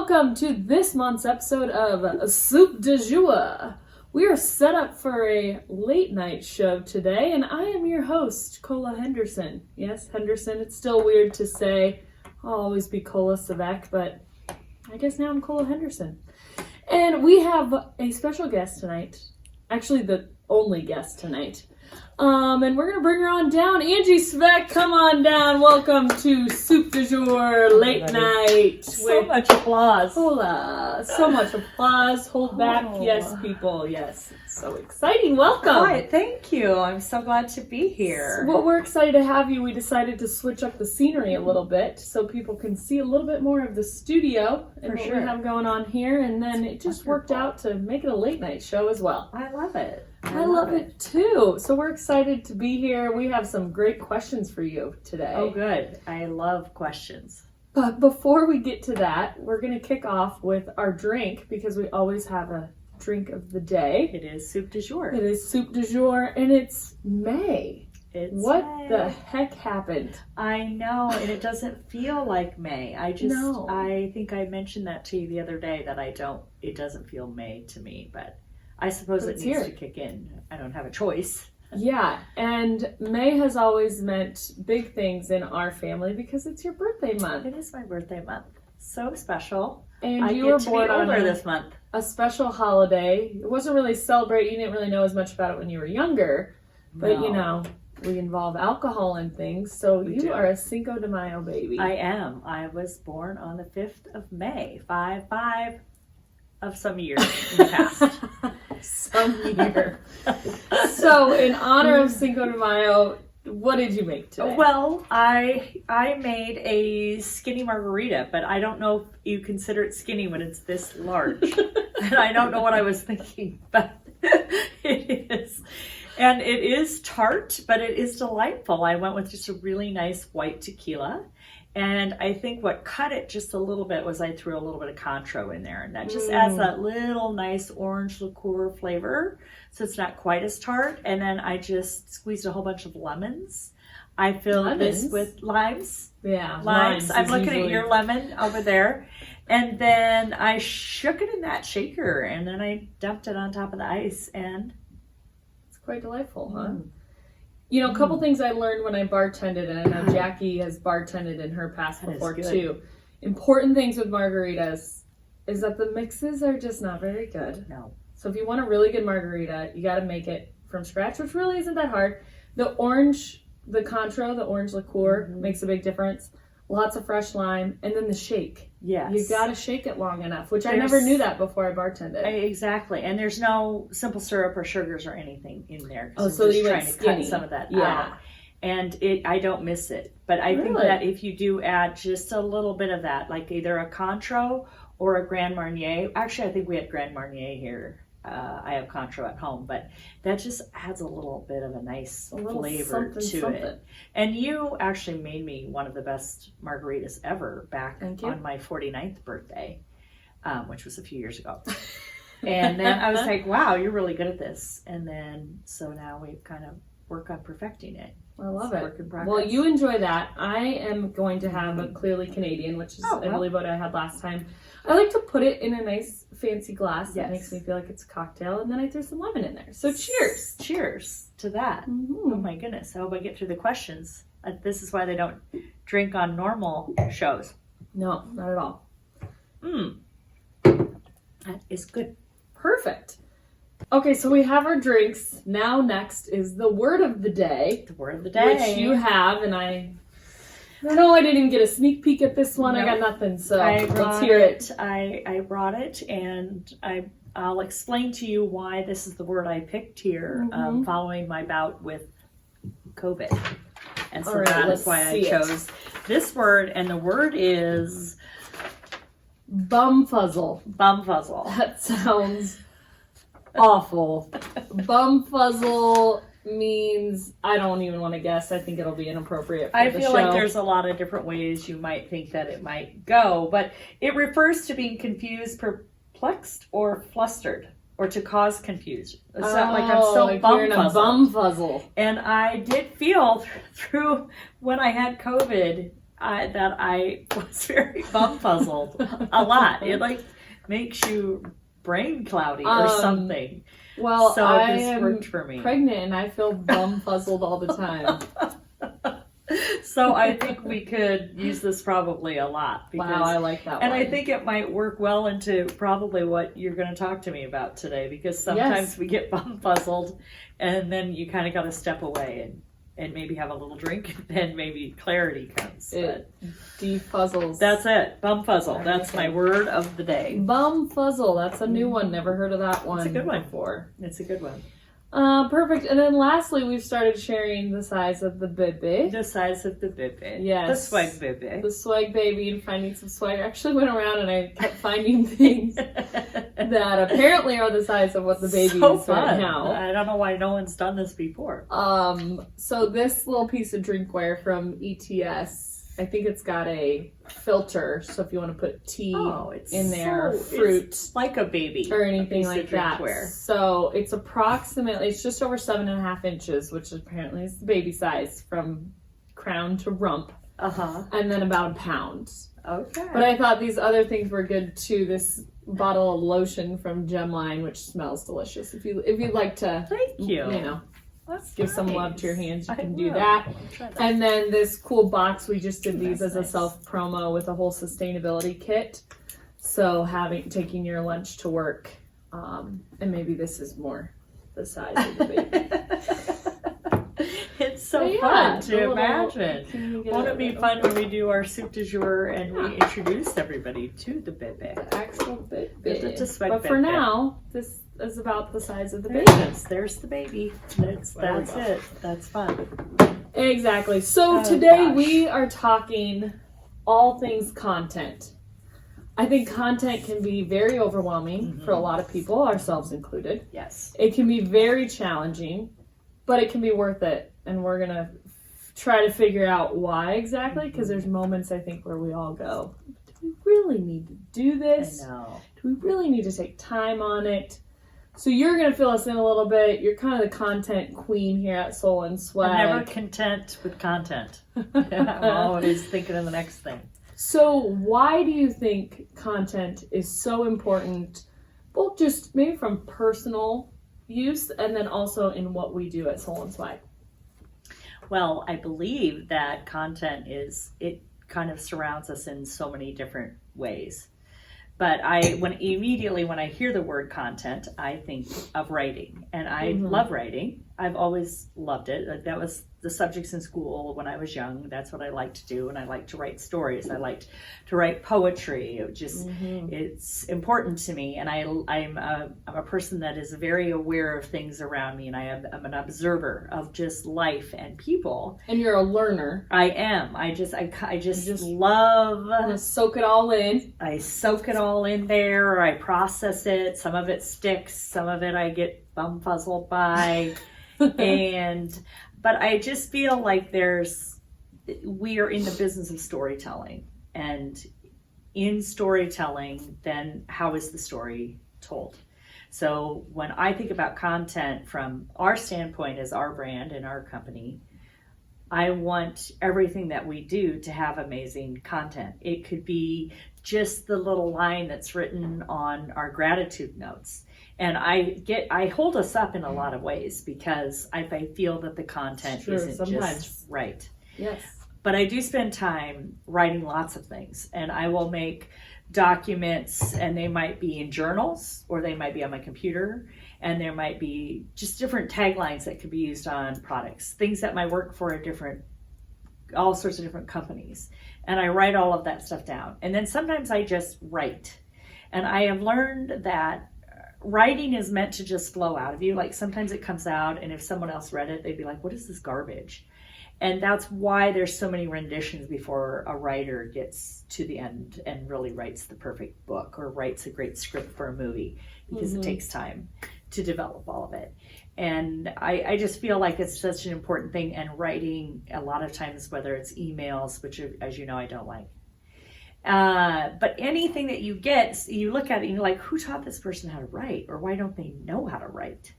welcome to this month's episode of SoopDuhZhoor. We are set up for a late night show today, and I am your host, Cola Henderson. Yes, Henderson, it's still weird to say. I'll always be Cola Savek, but I guess now I'm Cola Henderson. And we have a special guest tonight. Actually, the only guest tonight. And we're going to bring her on down. Angie Svek, come on down. Welcome to SoopDuhZhoor Late Night. So much applause. Hola. So much applause. Hold back. Yes, people. Yes. It's so exciting. Welcome. Hi, thank you. I'm so glad to be here. Well, we're excited to have you. We decided to switch up the scenery a little bit so people can see a little bit more of the studio and what we have going on here. And then it just worked out to make it a late night show as well. I love it. I love it too. So we're excited to be here. We have some great questions for you today. Oh, good. I love questions. But before we get to that, we're going to kick off with our drink because we always have a drink of the day. It is SoopDuhZhoor. It is SoopDuhZhoor, and it's May. What May. the heck happened? I know, and it doesn't feel like May. I think I mentioned that to you the other day that it doesn't feel May to me, but I suppose it needs to kick in. I don't have a choice. Yeah, and May has always meant big things in our family because it's your birthday month. It is my birthday month. So special. And you were born on this month. A special holiday. It wasn't really celebrated. You didn't really know as much about it when you were younger. But, you know, we involve alcohol and things. So you are a Cinco de Mayo baby. I am. I was born on the 5th of May. 5 of some years in the past. Some year. So in honor of Cinco de Mayo, what did you make today? Well, I made a skinny margarita, but I don't know if you consider it skinny when it's this large. And I don't know what I was thinking, but it is. And it is tart, but it is delightful. I went with just a really nice white tequila. And I think what cut it just a little bit was I threw a little bit of Cointreau in there. And that just adds that little nice orange liqueur flavor. So it's not quite as tart. And then I just squeezed a whole bunch of lemons. I filled this with limes. Yeah. Limes. I'm looking at your lemon over there. And then I shook it in that shaker. And then I dumped it on top of the ice. And it's quite delightful, huh? You know, a couple things I learned when I bartended, and I know Jackie has bartended in her past before too. Important things with margaritas is that the mixes are just not very good. No. So if you want a really good margarita, you got to make it from scratch, which really isn't that hard. The Cointreau, the orange liqueur makes a big difference. Lots of fresh lime, and then the shake. Yes. You got to shake it long enough, which I never knew that before I bartended. Exactly. And there's no simple syrup or sugars or anything in there. Oh, so you trying to cut some of that out. And I don't miss it. But I think that if you do add just a little bit of that, like either a Cointreau or a Grand Marnier. Actually, I think we had Grand Marnier here. I have Cointreau at home, but that just adds a little bit of a nice flavor to it. And you actually made me one of the best margaritas ever back on my 49th birthday, which was a few years ago. And then I was like, wow, you're really good at this. And then, so now we kind of work on perfecting it. I love it. Well, you enjoy that. I am going to have a Clearly Canadian, which is, I believe, what I had last time. I like to put it in a nice fancy glass. That makes me feel like it's a cocktail. And then I threw some lemon in there. So cheers. Cheers to that. Oh my goodness. I hope I get through the questions. This is why they don't drink on normal shows. No, not at all. That is good. Perfect. Okay, so we have our drinks. Now next is the word of the day. The word of the day. Which you have, and I know I didn't even get a sneak peek at this one. Nope. I got nothing, so let's hear it. I brought it, and I'll explain to you why this is the word I picked here, following my bout with COVID. And so that is why I chose this word, and the word is bumfuzzle. Bumfuzzle. That sounds awful. Bumfuzzle means, I don't even want to guess. I think it'll be inappropriate for the show. I feel like there's a lot of different ways you might think that it might go, but it refers to being confused, perplexed, or flustered, or to cause confusion. It's not like I'm so bumfuzzled. Bumfuzzle. And I did feel through when I had COVID, that I was very bum puzzled a lot. It like makes you brain cloudy or something. Well, so I this am worked for me. pregnant and I feel bum puzzled all the time. So I think we could use this probably a lot. Because, wow, I like that one. And I think it might work well into probably what you're going to talk to me about today, because sometimes we get bum puzzled and then you kind of got to step away and maybe have a little drink, and then maybe clarity comes. It defuzzles. That's it. Bum fuzzle. That's my word of the day. Bum fuzzle. That's a new one. Never heard of that one. It's a good one. Before. It's a good one. Perfect. And then lastly, we've started sharing the size of the baby. The size of the baby. Yes. The swag baby. The swag baby, and finding some swag. I actually went around and I kept finding things that apparently are the size of what the baby is right now. I don't know why no one's done this before. So this little piece of drinkware from ETS, I think it's got a filter, so if you want to put tea in there, fruit, it's like a baby or anything like that. Drinkware. So it's approximately, it's just over 7.5 inches, which apparently is the baby size from crown to rump, and then about a pound. Okay. But I thought these other things were good too. This bottle of lotion from Gemline, which smells delicious. If you'd like to, thank you. You know. That's give nice. some love to your hands, you can do will. that. Try that. And then this cool box, we just did these as a nice. self-promo with a whole sustainability kit. So taking your lunch to work, and maybe this is more the size of the baby. It's so fun to imagine. Won't it be fun when we do our soup du jour and we introduce everybody to the baby? The actual baby. But for now, this is about the size of the baby. There's the baby. That's it. That's fun. Exactly. So today we are talking all things content. I think content can be very overwhelming for a lot of people, ourselves included. Yes. It can be very challenging, but it can be worth it. And we're going to try to figure out why exactly, because there's moments I think where we all go, do we really need to do this? I know. Do we really need to take time on it? So you're going to fill us in a little bit. You're kind of the content queen here at Soul and Swag. I'm never content with content. I'm always thinking of the next thing. So why do you think content is so important, both just maybe from personal use and then also in what we do at Soul and Swag? Well, I believe that content it kind of surrounds us in so many different ways. But when I hear the word content, I think of writing, and I love writing. I've always loved it. That was the subjects in school when I was young. That's what I liked to do, and I liked to write stories. I liked to write poetry. It's important to me, and I'm a person that is very aware of things around me, and I'm an observer of just life and people. And you're a learner. I am. I just love soak it all in. I soak it all in there. I process it. Some of it sticks. Some of it I get bumfuzzled by. But I just feel like we are in the business of storytelling, and in storytelling, then how is the story told? So when I think about content from our standpoint as our brand and our company, I want everything that we do to have amazing content. It could be just the little line that's written on our gratitude notes. And I hold us up in a lot of ways because I feel that the content isn't just right. Yes. But I do spend time writing lots of things, and I will make documents, and they might be in journals or they might be on my computer, and there might be just different taglines that could be used on products, things that might work for all sorts of different companies. And I write all of that stuff down. And then sometimes I just write. And I have learned that writing is meant to just flow out of you. Like sometimes it comes out, and if someone else read it, they'd be like, what is this garbage? And that's why there's so many renditions before a writer gets to the end and really writes the perfect book or writes a great script for a movie, because it takes time to develop all of it. And I just feel like it's such an important thing. And writing, a lot of times, whether it's emails, which, as you know, I don't like. But anything that you get, you look at it and you're like, who taught this person how to write? Or why don't they know how to write?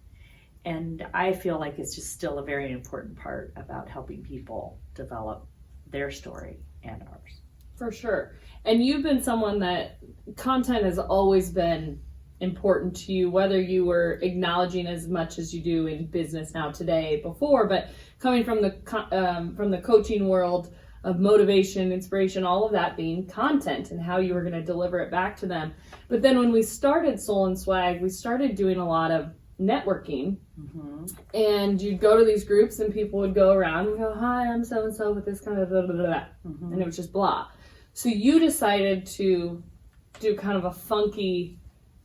And I feel like it's just still a very important part about helping people develop their story and ours. For sure. And you've been someone that content has always been important to you, whether you were acknowledging as much as you do in business now today before, but coming from the coaching world of motivation, inspiration, all of that being content and how you were going to deliver it back to them. But then when we started Soul and Swag, we started doing a lot of networking. Mm-hmm. And you'd go to these groups and people would go around and go, hi, I'm so-and-so with this kind of blah, blah, blah. Mm-hmm. And it was just blah. So you decided to do kind of a funky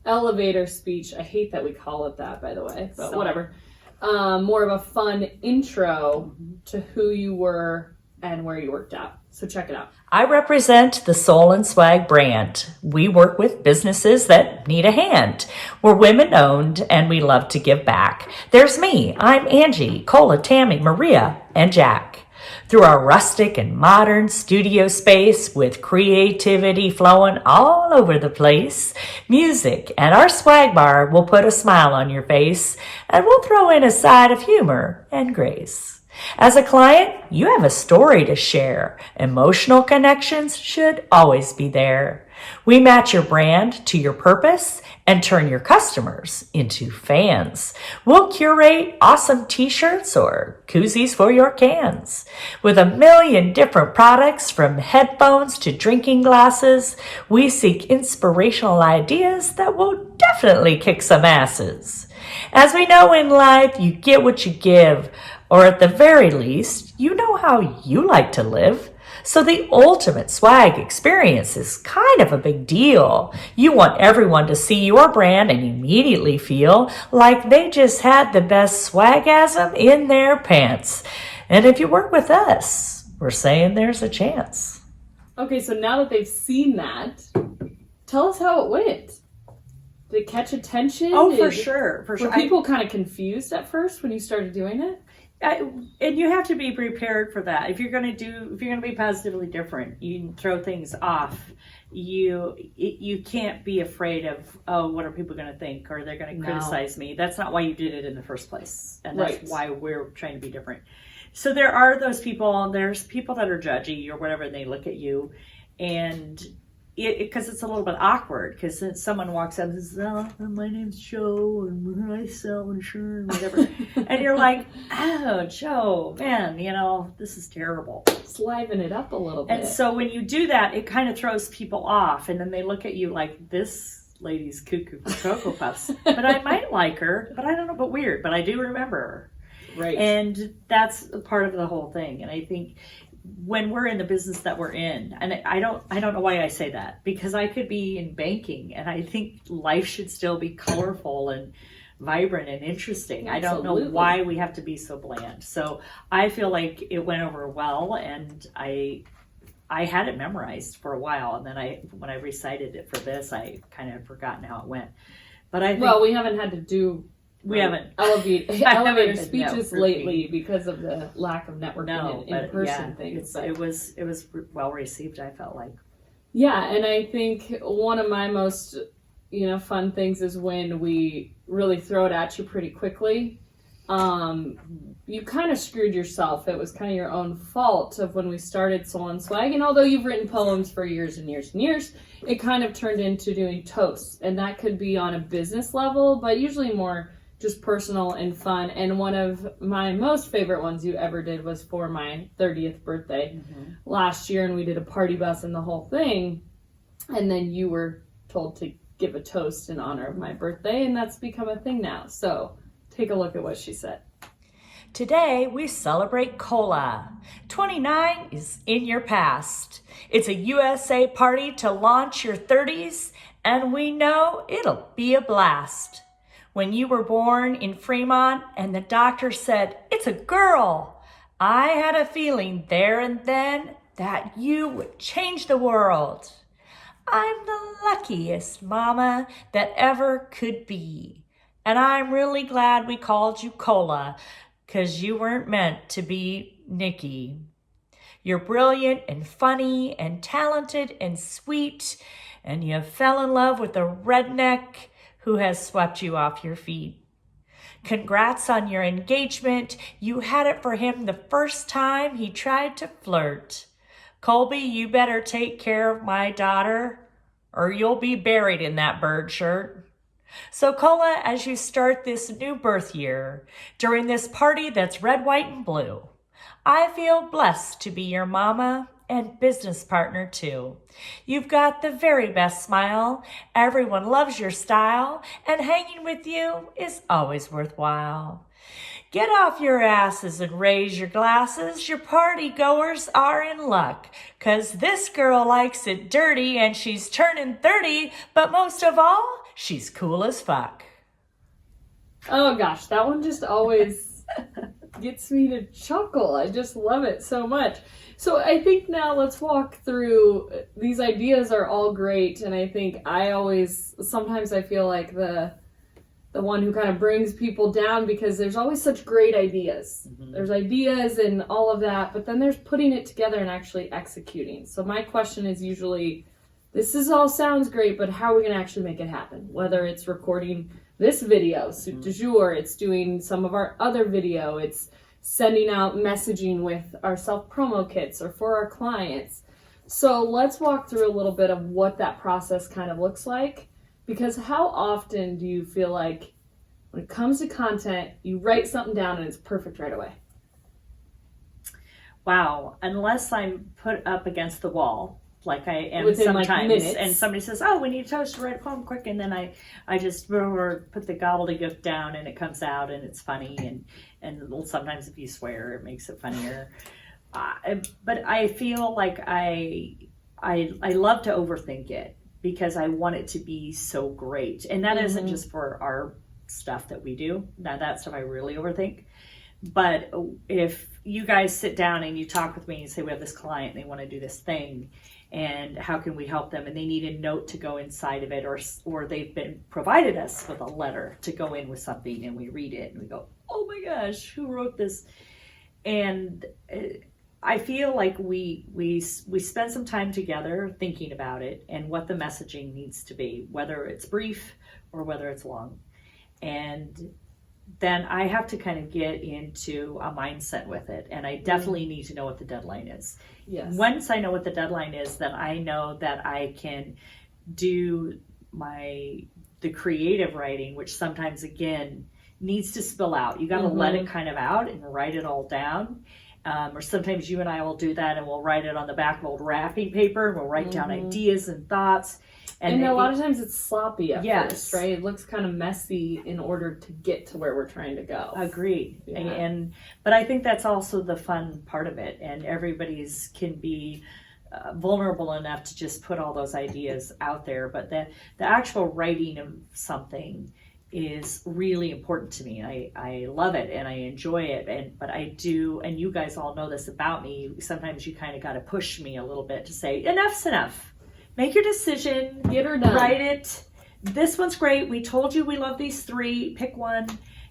elevator speech. I hate that we call it that, by the way, but whatever. More of a fun intro to who you were and where you worked out. So check it out. I represent the Soul and Swag brand. We work with businesses that need a hand. We're women owned and we love to give back. There's me. I'm Angie, Cola, Tammy, Maria, and Jack. Through our rustic and modern studio space with creativity flowing all over the place, music and our swag bar will put a smile on your face, and we'll throw in a side of humor and grace. As a client, you have a story to share. Emotional connections should always be there. We match your brand to your purpose and turn your customers into fans. We'll curate awesome t-shirts or koozies for your cans. With a million different products from headphones to drinking glasses, we seek inspirational ideas that will definitely kick some asses. As we know in life, you get what you give, or at the very least, you know how you like to live. So the ultimate swag experience is kind of a big deal. You want everyone to see your brand and immediately feel like they just had the best swagasm in their pants. And if you work with us, we're saying there's a chance. Okay, so now that they've seen that, tell us how it went. Did it catch attention? Oh, for sure. Were people kind of confused at first when you started doing it? And you have to be prepared for that. If you're going to be positively different, you throw things off. You can't be afraid of, oh, what are people going to think, or they're going to criticize me. That's not why you did it in the first place, and that's why we're trying to be different. So there are those people, and there's people that are judgy or whatever, and they look at you, and because it's a little bit awkward, because someone walks up and says, oh, my name's Joe, and I sell insurance, whatever. And you're like, oh, Joe, man, this is terrible. Just liven it up a little bit. And so when you do that, it kind of throws people off, and then they look at you like, this lady's cuckoo for Cocoa Puffs. But I might like her, but I don't know, but weird. But I do remember her. Right. And that's a part of the whole thing. And I think when we're in the business that we're in, and I don't know why I say that, because I could be in banking, and I think life should still be colorful and vibrant and interesting. Absolutely. I don't know why we have to be so bland. So I feel like it went over well, and I had it memorized for a while, and then when I recited it for this, I kind of had forgotten how it went. But I think we haven't had to do elevator speeches lately because of the lack of networking and in-person things. It was well received, I felt like. Yeah, and I think one of my most fun things is when we really throw it at you pretty quickly. You kind of screwed yourself. It was kind of your own fault of when we started Soul and Swag. And although you've written poems for years and years and years, it kind of turned into doing toasts. And that could be on a business level, but usually more just personal and fun. And one of my most favorite ones you ever did was for my 30th birthday last year. And we did a party bus and the whole thing. And then you were told to give a toast in honor of my birthday. And that's become a thing now. So take a look at what she said. Today, we celebrate Cola. 29 is in your past. It's a USA party to launch your 30s, and we know it'll be a blast. When you were born in Fremont and the doctor said, it's a girl, I had a feeling there and then that you would change the world. I'm the luckiest mama that ever could be. And I'm really glad we called you Cola, 'cause you weren't meant to be Nikki. You're brilliant and funny and talented and sweet, and you fell in love with a redneck who has swept you off your feet. Congrats on your engagement. You had it for him the first time he tried to flirt. Colby, you better take care of my daughter, or you'll be buried in that bird shirt. So, Cola, as you start this new birth year, during this party that's red, white, and blue, I feel blessed to be your mama and business partner too. You've got the very best smile, everyone loves your style, and hanging with you is always worthwhile. Get off your asses and raise your glasses, your party goers are in luck, 'cause this girl likes it dirty and she's turning 30, but most of all, she's cool as fuck. Oh gosh, that one just always gets me to chuckle. I just love it so much. So I think now let's walk through, these ideas are all great, and I think sometimes I feel like the one who kind of brings people down, because there's always such great ideas. Mm-hmm. There's ideas and all of that, but then there's putting it together and actually executing. So my question is usually, all sounds great, but how are we going to actually make it happen? Whether it's recording this video, SoopDuhZhoor, it's doing some of our other video, it's sending out messaging with our self-promo kits or for our clients. So let's walk through a little bit of what that process kind of looks like. Because how often do you feel like when it comes to content, you write something down and it's perfect right away? Wow, unless I'm put up against the wall, like I am within sometimes, like minutes. And somebody says, "Oh, we need a toast to write a poem quick," and then I just put the gobbledygook down and it comes out and it's funny, and sometimes if you swear, it makes it funnier. But I feel like I love to overthink it, because I want it to be so great. And that isn't just for our stuff that we do. Now, that stuff I really overthink. But if you guys sit down and you talk with me and say, we have this client and they want to do this thing, and how can we help them? And they need a note to go inside of it, or they've been provided us with a letter to go in with something, and we read it and we go, oh my gosh, who wrote this? And I feel like we spend some time together thinking about it and what the messaging needs to be, whether it's brief or whether it's long. And then I have to kind of get into a mindset with it. And I definitely need to know what the deadline is. Yes. Once I know what the deadline is, then I know that I can do the creative writing, which sometimes, again, needs to spill out. You got to let it kind of out and write it all down. Or sometimes you and I will do that, and we'll write it on the back of old wrapping paper. We'll write down ideas and thoughts. And a lot of times it's sloppy at first, right? It looks kind of messy in order to get to where we're trying to go. Agreed. Yeah. But I think that's also the fun part of it. And everybody's can be vulnerable enough to just put all those ideas out there. But the actual writing of something is really important to me. I love it and I enjoy it, but I do, and you guys all know this about me, sometimes you kind of got to push me a little bit to say, enough's enough. Make your decision. Get her done. Write it. This one's great. We told you we love these three. Pick one.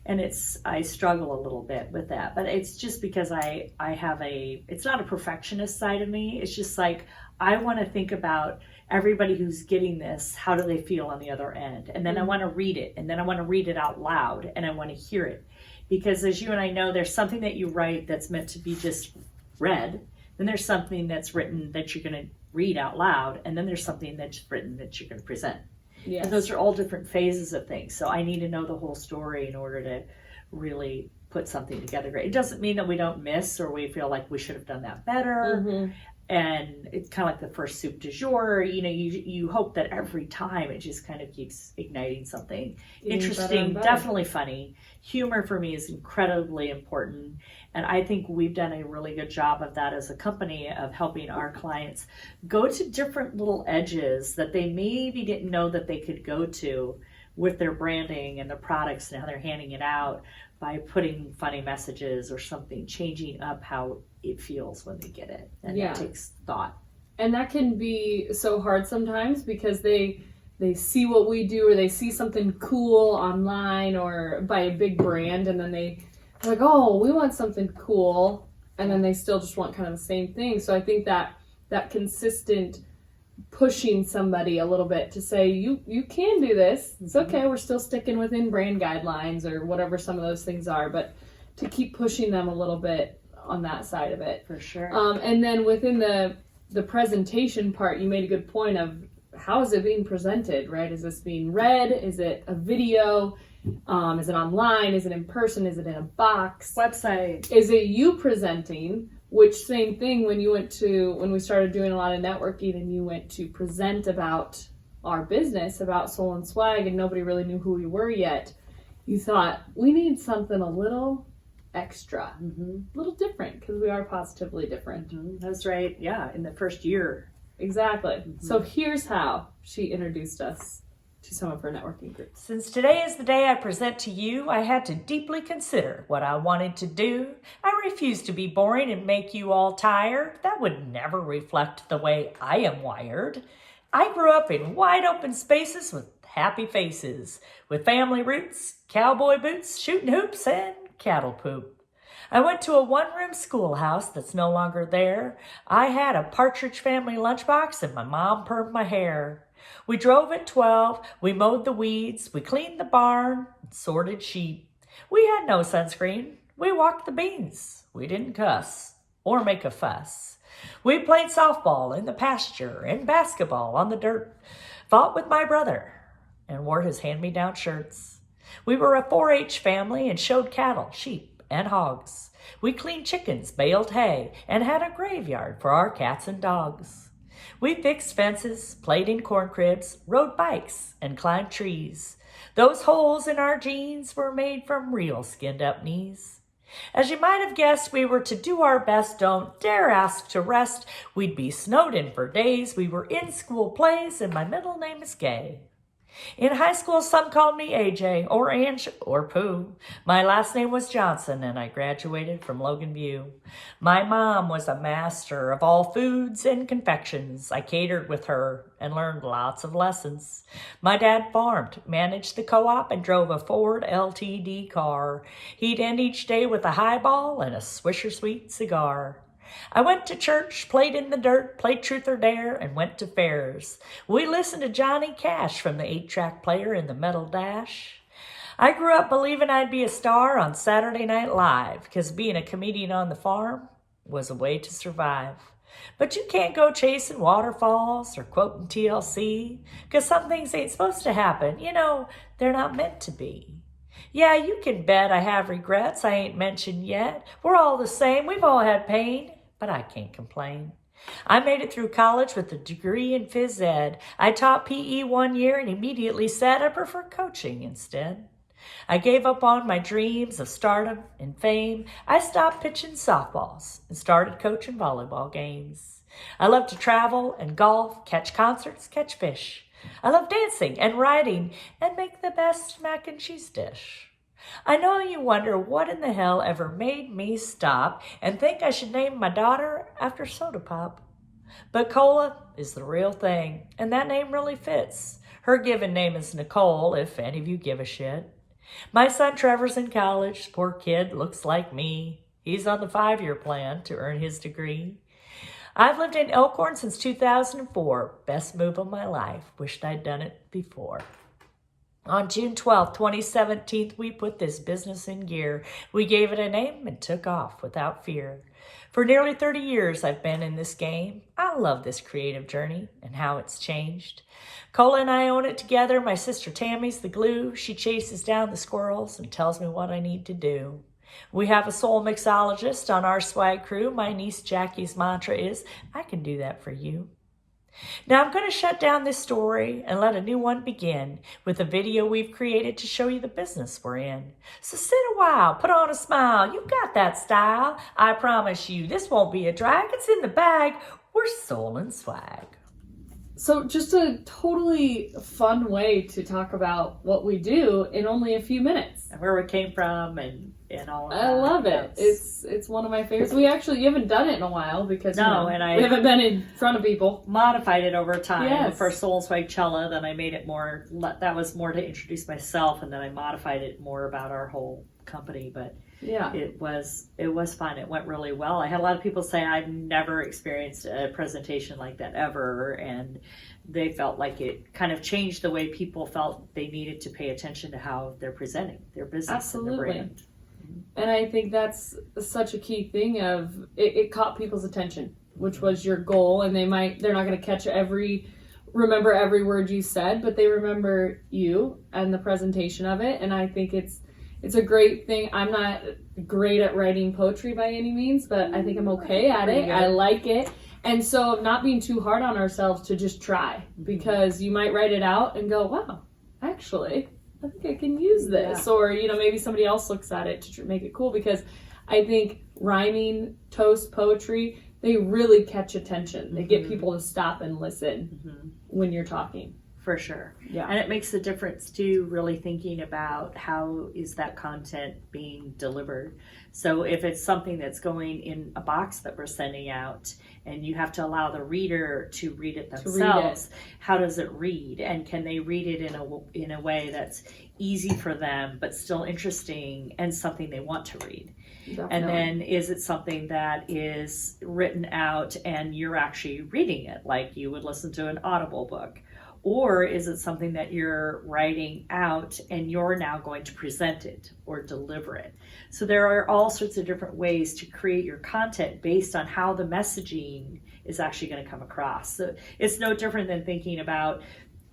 And I struggle a little bit with that, but it's just because I have it's not a perfectionist side of me. It's just like, I want to think about everybody who's getting this, how do they feel on the other end? And then I want to read it, and then I want to read it out loud, and I want to hear it. Because as you and I know, there's something that you write that's meant to be just read, then there's something that's written that you're going to read out loud, and then there's something that's written that you're going to present. Yes. And those are all different phases of things. So I need to know the whole story in order to really put something together. It doesn't mean that we don't miss, or we feel like we should have done that better. And it's kind of like the first SoopDuhZhoor, you hope that every time it just kind of keeps igniting something interesting, definitely funny. Humor for me is incredibly important. And I think we've done a really good job of that as a company, of helping our clients go to different little edges that they maybe didn't know that they could go to with their branding and their products and how they're handing it out, by putting funny messages or something, changing up how it feels when they get it. And it takes thought. And that can be so hard sometimes, because they see what we do, or they see something cool online or by a big brand, and then they're like, oh, we want something cool, and then they still just want kind of the same thing. So I think that consistent pushing somebody a little bit to say, you can do this, it's okay, we're still sticking within brand guidelines or whatever some of those things are, but to keep pushing them a little bit on that side of it. For sure. And then within the presentation part, you made a good point of how is it being presented, right? Is this being read? Is it a video? Is it online? Is it in person? Is it in a box? Website. Is it you presenting? Which same thing when we started doing a lot of networking and you went to present about our business, about Soul and Swag, and nobody really knew who we were yet. You thought, we need something a little extra, a little different, because we are positively different. That's right. Yeah, in the first year. Exactly. So here's how she introduced us to some of her networking groups. Since today is the day I present to you, I had to deeply consider what I wanted to do. I refuse to be boring and make you all tired. That would never reflect the way I am wired. I grew up in wide open spaces with happy faces, with family roots, cowboy boots, shooting hoops, and cattle poop. I went to a one-room schoolhouse that's no longer there. I had a Partridge Family lunchbox and my mom permed my hair. We drove at 12, we mowed the weeds, we cleaned the barn, and sorted sheep. We had no sunscreen, we walked the beans. We didn't cuss or make a fuss. We played softball in the pasture and basketball on the dirt, fought with my brother, and wore his hand-me-down shirts. We were a 4-H family and showed cattle, sheep, and hogs. We cleaned chickens, baled hay, and had a graveyard for our cats and dogs. We fixed fences, played in corn cribs, rode bikes, and climbed trees. Those holes in our jeans were made from real skinned-up knees. As you might have guessed, we were to do our best, don't dare ask to rest. We'd be snowed in for days, we were in school plays, and my middle name is Gay. In high school, some called me AJ, or Ange, or Pooh. My last name was Johnson, and I graduated from Logan View. My mom was a master of all foods and confections. I catered with her and learned lots of lessons. My dad farmed, managed the co-op, and drove a Ford LTD car. He'd end each day with a highball and a Swisher Sweet cigar. I went to church, played in the dirt, played truth or dare, and went to fairs. We listened to Johnny Cash from the 8-track player in the metal dash. I grew up believing I'd be a star on Saturday Night Live, because being a comedian on the farm was a way to survive. But you can't go chasing waterfalls or quoting TLC, because some things ain't supposed to happen. You know, they're not meant to be. Yeah, you can bet I have regrets I ain't mentioned yet. We're all the same, we've all had pain. But I can't complain. I made it through college with a degree in phys ed. I taught PE 1 year and immediately said I prefer coaching instead. I gave up on my dreams of stardom and fame. I stopped pitching softballs and started coaching volleyball games. I love to travel and golf, catch concerts, catch fish. I love dancing and writing and make the best mac and cheese dish. I know you wonder what in the hell ever made me stop and think I should name my daughter after soda pop. But Cola is the real thing, and that name really fits. Her given name is Nicole, if any of you give a shit. My son Trevor's in college. Poor kid looks like me. He's on the 5-year plan to earn his degree. I've lived in Elkhorn since 2004. Best move of my life. Wished I'd done it before. On June 12, 2017, we put this business in gear. We gave it a name and took off without fear. For nearly 30 years, I've been in this game. I love this creative journey and how it's changed. Cola and I own it together. My sister Tammy's the glue. She chases down the squirrels and tells me what I need to do. We have a soul mixologist on our swag crew. My niece Jackie's mantra is, I can do that for you. Now I'm going to shut down this story and let a new one begin with a video we've created to show you the business we're in. So sit a while, put on a smile, you got that style. I promise you this won't be a drag, it's in the bag. We're Soul and Swag. So just a totally fun way to talk about what we do in only a few minutes. And where we came from and all of that. I love it. It's one of my favorites. You haven't done it in a while because we haven't been in front of people. Modified it over time. Yes. For Soul and Swag Cella, then I made it more, that was more to introduce myself, and then I modified it more about our whole company. But yeah, it was fun. It went really well. I had a lot of people say I've never experienced a presentation like that ever, and they felt like it kind of changed the way people felt they needed to pay attention to how they're presenting their business. Absolutely. And their brand. And I think that's such a key thing of it caught people's attention. which was your goal, and they're not going to remember every word you said, but they remember you and the presentation of it. And I think it's a great thing. I'm not great at writing poetry by any means, but I think I'm okay at it. I like it. And so not being too hard on ourselves to just try, because you might write it out and go, wow, actually, I think I can use this. Or, maybe somebody else looks at it to make it cool, because I think rhyming, toast, poetry, they really catch attention. They get people to stop and listen when you're talking. For sure. Yeah. And it makes a difference too, really thinking about how is that content being delivered. So if it's something that's going in a box that we're sending out and you have to allow the reader to read it themselves, how does it read? And can they read it in a way that's easy for them, but still interesting and something they want to read? Definitely. And then is it something that is written out and you're actually reading it like you would listen to an Audible book? Or is it something that you're writing out and you're now going to present it or deliver it? So there are all sorts of different ways to create your content based on how the messaging is actually going to come across. So it's no different than thinking about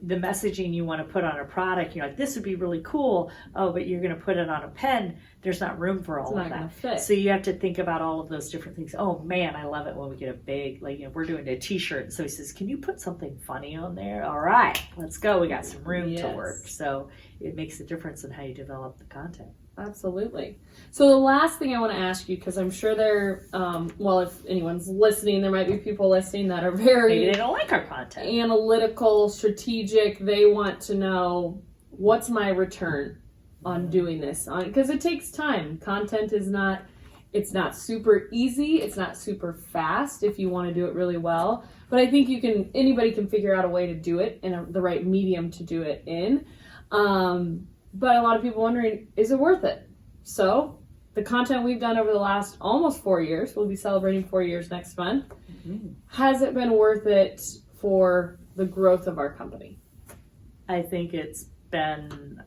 the messaging you want to put on a product. You're like, this would be really cool. Oh, but you're going to put it on a pen. There's not room for all of that. So you have to think about all of those different things. Oh man, I love it when we get a big, we're doing a t-shirt. So he says, can you put something funny on there? All right, let's go. We got some room to work. So it makes a difference in how you develop the content. Absolutely. So the last thing I want to ask you, because I'm sure if anyone's listening, there might be people listening that are maybe they don't like our content. Analytical, strategic. They want to know, what's my return on doing this? Because it takes time. Content is not super easy. It's not super fast if you want to do it really well. But I think anybody can figure out a way to do it in the right medium to do it in. But a lot of people wondering, is it worth it? So the content we've done over the last almost 4 years, we'll be celebrating 4 years next month. Has it been worth it for the growth of our company? I think it's been,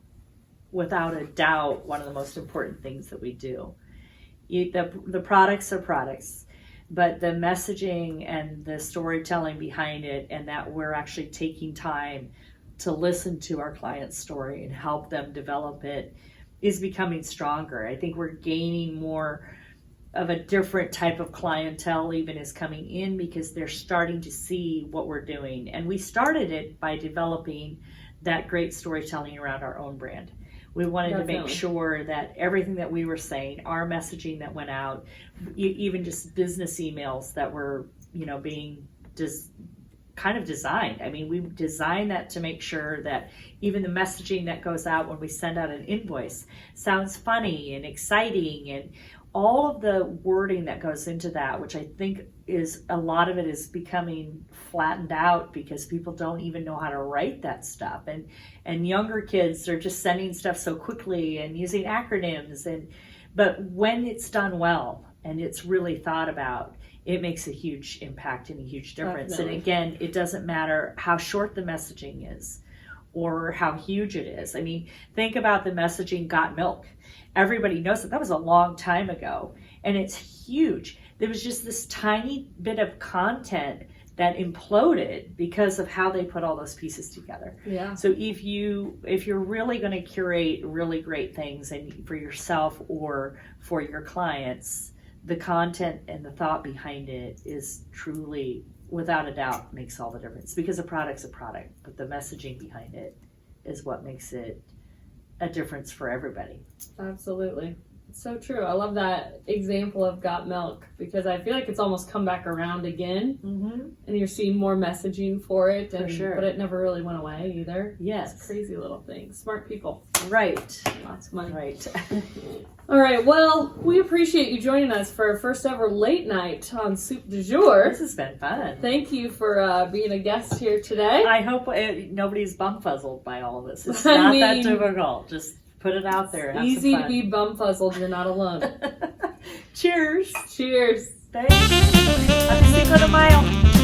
without a doubt, one of the most important things that we do. The products are products, but the messaging and the storytelling behind it, and that we're actually taking time to listen to our client's story and help them develop it, is becoming stronger. I think we're gaining more of a different type of clientele even is coming in, because they're starting to see what we're doing. And we started it by developing that great storytelling around our own brand. We wanted to make sure that everything that we were saying, our messaging that went out, even just business emails that were, being just kind of designed. I mean, we designed that to make sure that even the messaging that goes out when we send out an invoice sounds funny and exciting, and all of the wording that goes into that, which I think is a lot of it is becoming flattened out because people don't even know how to write that stuff. And younger kids are just sending stuff so quickly and using acronyms. But when it's done well and it's really thought about, it makes a huge impact and a huge difference. Definitely. And again, it doesn't matter how short the messaging is or how huge it is. I mean, think about the messaging Got Milk. Everybody knows that was a long time ago, and it's huge. There was just this tiny bit of content that imploded because of how they put all those pieces together. Yeah. So if you're really going to curate really great things and for yourself or for your clients, the content and the thought behind it is truly, without a doubt, makes all the difference, because a product's a product, but the messaging behind it is what makes it a difference for everybody. Absolutely. It's so true. I love that example of Got Milk, because I feel like it's almost come back around again, and you're seeing more messaging for it, and, but it never really went away either. Yes. It's a crazy little thing. Smart people. Right. Lots of money. Right. All right. Well, we appreciate you joining us for our first ever late night on SoopDuhZhoor. This has been fun. Thank you for being a guest here today. I hope nobody's bumfuzzled by all of this. It's not that difficult. Just put it out there. It's easy to be bumfuzzled. You're not alone. Cheers. Cheers. Thanks. Happy Cinco de Mayo.